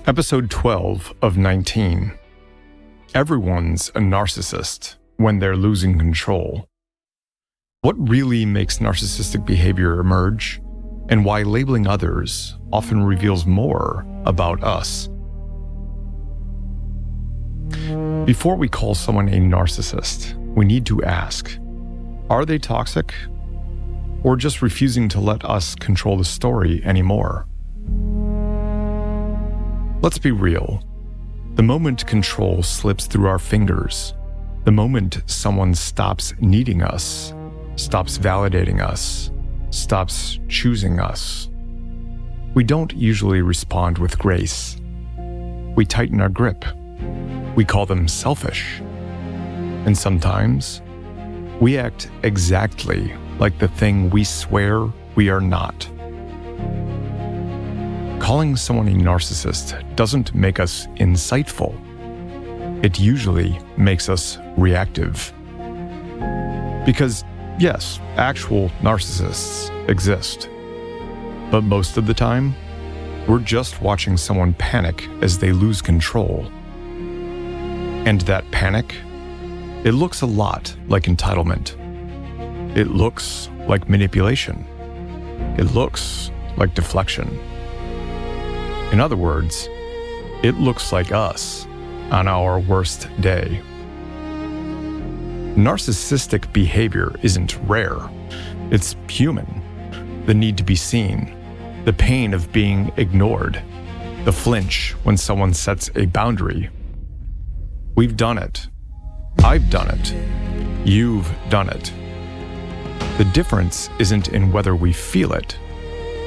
Episode 12 of 19. Everyone's a narcissist when they're losing control. What really makes narcissistic behavior emerge, and why labeling others often reveals more about us. Before we call someone a narcissist, we need to ask, are they toxic? Or just refusing to let us control the story anymore? Let's be real. The moment control slips through our fingers, the moment someone stops needing us, stops validating us, stops choosing us, we don't usually respond with grace. We tighten our grip. We call them selfish. And sometimes, we act exactly like the thing we swear we are not. Calling someone a narcissist doesn't make us insightful. It usually makes us reactive. Because, yes, actual narcissists exist. But most of the time, we're just watching someone panic as they lose control. And that panic, it looks a lot like entitlement. It looks like manipulation. It looks like deflection. In other words, it looks like us on our worst day. Narcissistic behavior isn't rare. It's human. The need to be seen, the pain of being ignored, the flinch when someone sets a boundary. We've done it. I've done it. You've done it. The difference isn't in whether we feel it.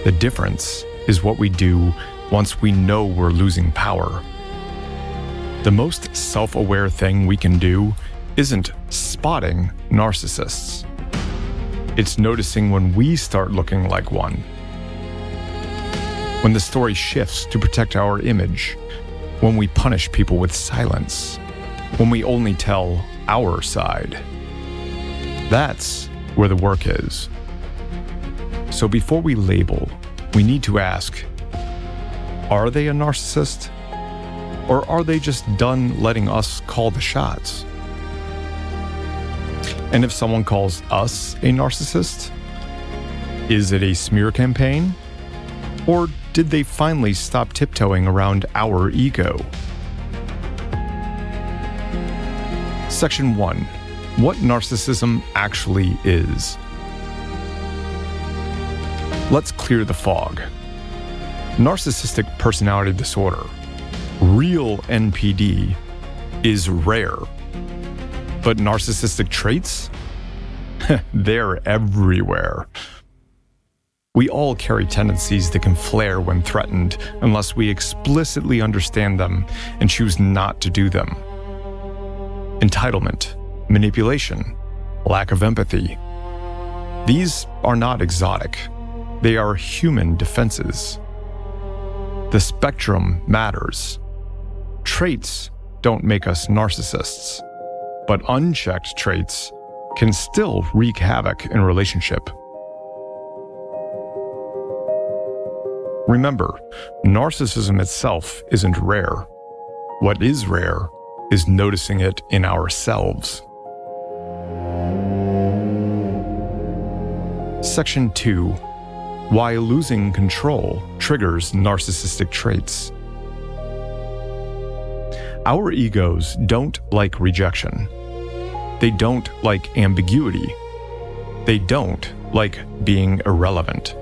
The difference is what we do once we know we're losing power. The most self-aware thing we can do isn't spotting narcissists. It's noticing when we start looking like one. When the story shifts to protect our image, when we punish people with silence, when we only tell our side. That's where the work is. So before we label, we need to ask, are they a narcissist? Or are they just done letting us call the shots? And if someone calls us a narcissist, is it a smear campaign? Or did they finally stop tiptoeing around our ego? Section 1. What narcissism actually is. Let's clear the fog. Narcissistic personality disorder, real NPD, is rare. But narcissistic traits? They're everywhere. We all carry tendencies that can flare when threatened unless we explicitly understand them and choose not to do them. Entitlement, manipulation, lack of empathy. These are not exotic. They are human defenses. The spectrum matters. Traits don't make us narcissists, but unchecked traits can still wreak havoc in relationship. Remember, narcissism itself isn't rare. What is rare is noticing it in ourselves. Section 2. Why losing control triggers narcissistic traits. Our egos don't like rejection. They don't like ambiguity. They don't like being irrelevant.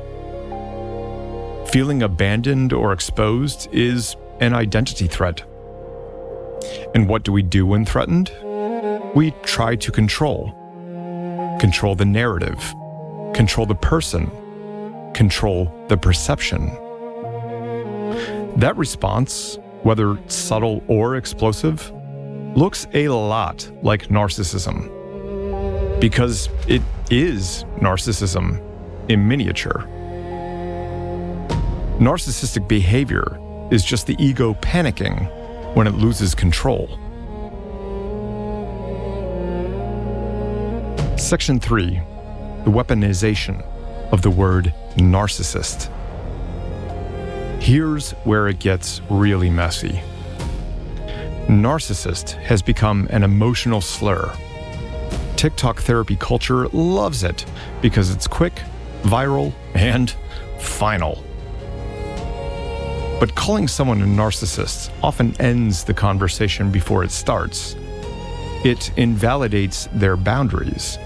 Feeling abandoned or exposed is an identity threat. And what do we do when threatened? We try to control. Control the narrative. Control the person. Control the perception. That response, whether subtle or explosive, looks a lot like narcissism. Because it is narcissism in miniature. Narcissistic behavior is just the ego panicking when it loses control. Section 3. The weaponization of the word narcissist. Here's where it gets really messy. Narcissist has become an emotional slur. TikTok therapy culture loves it because it's quick, viral, and final. But calling someone a narcissist often ends the conversation before it starts. It invalidates their boundaries.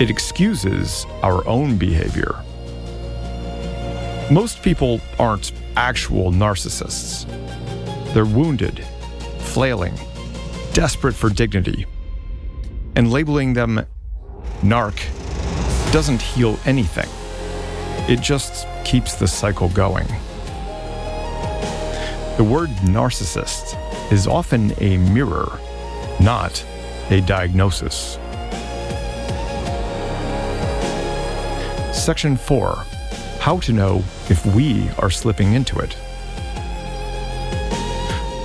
It excuses our own behavior. Most people aren't actual narcissists. They're wounded, flailing, desperate for dignity. And labeling them narc doesn't heal anything. It just keeps the cycle going. The word narcissist is often a mirror, not a diagnosis. Section 4. How to know if we are slipping into it.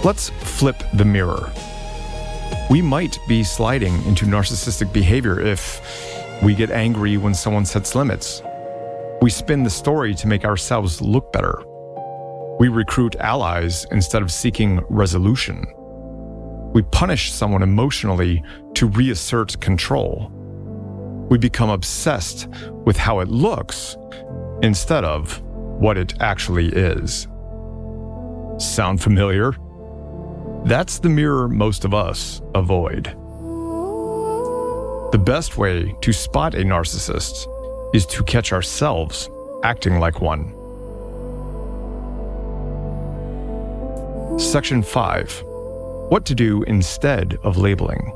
Let's flip the mirror. We might be sliding into narcissistic behavior if we get angry when someone sets limits. We spin the story to make ourselves look better. We recruit allies instead of seeking resolution. We punish someone emotionally to reassert control. We become obsessed with how it looks instead of what it actually is. Sound familiar? That's the mirror most of us avoid. The best way to spot a narcissist is to catch ourselves acting like one. Section 5. What to do instead of labeling.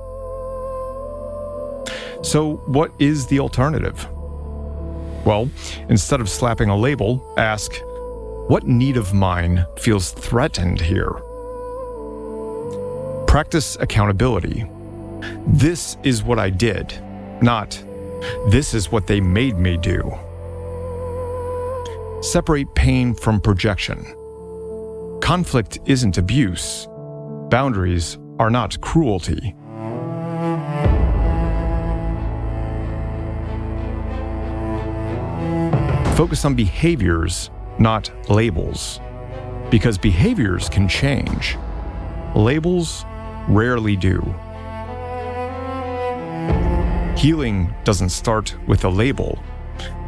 So, what is the alternative? Well, instead of slapping a label, ask, what need of mine feels threatened here? Practice accountability. This is what I did, not this is what they made me do. Separate pain from projection. Conflict isn't abuse. Boundaries are not cruelty. Focus on behaviors, not labels. Because behaviors can change. Labels rarely do. Healing doesn't start with a label.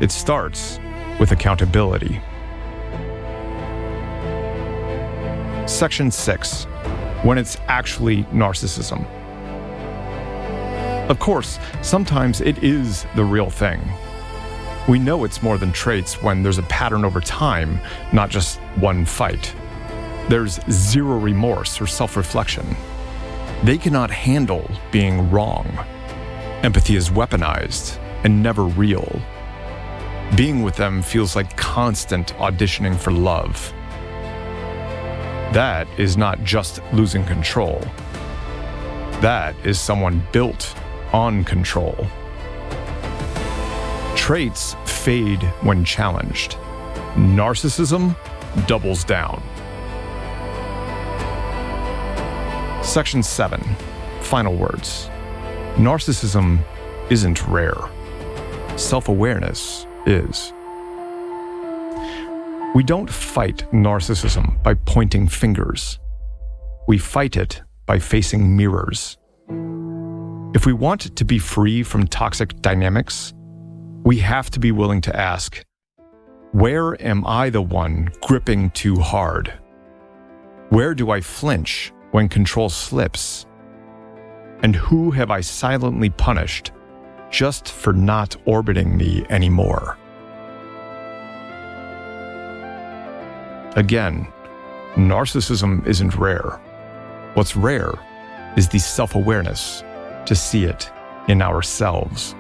It starts with accountability. Section 6. When it's actually narcissism. Of course, sometimes it is the real thing. We know it's more than traits when there's a pattern over time, not just one fight. There's zero remorse or self-reflection. They cannot handle being wrong. Empathy is weaponized and never real. Being with them feels like constant auditioning for love. That is not just losing control. That is someone built on control. Traits fade when challenged. Narcissism doubles down. Section 7. Final words. Narcissism isn't rare. Self-awareness is. We don't fight narcissism by pointing fingers. We fight it by facing mirrors. If we want to be free from toxic dynamics, we have to be willing to ask, where am I the one gripping too hard? Where do I flinch when control slips? And who have I silently punished just for not orbiting me anymore? Again, narcissism isn't rare. What's rare is the self-awareness to see it in ourselves.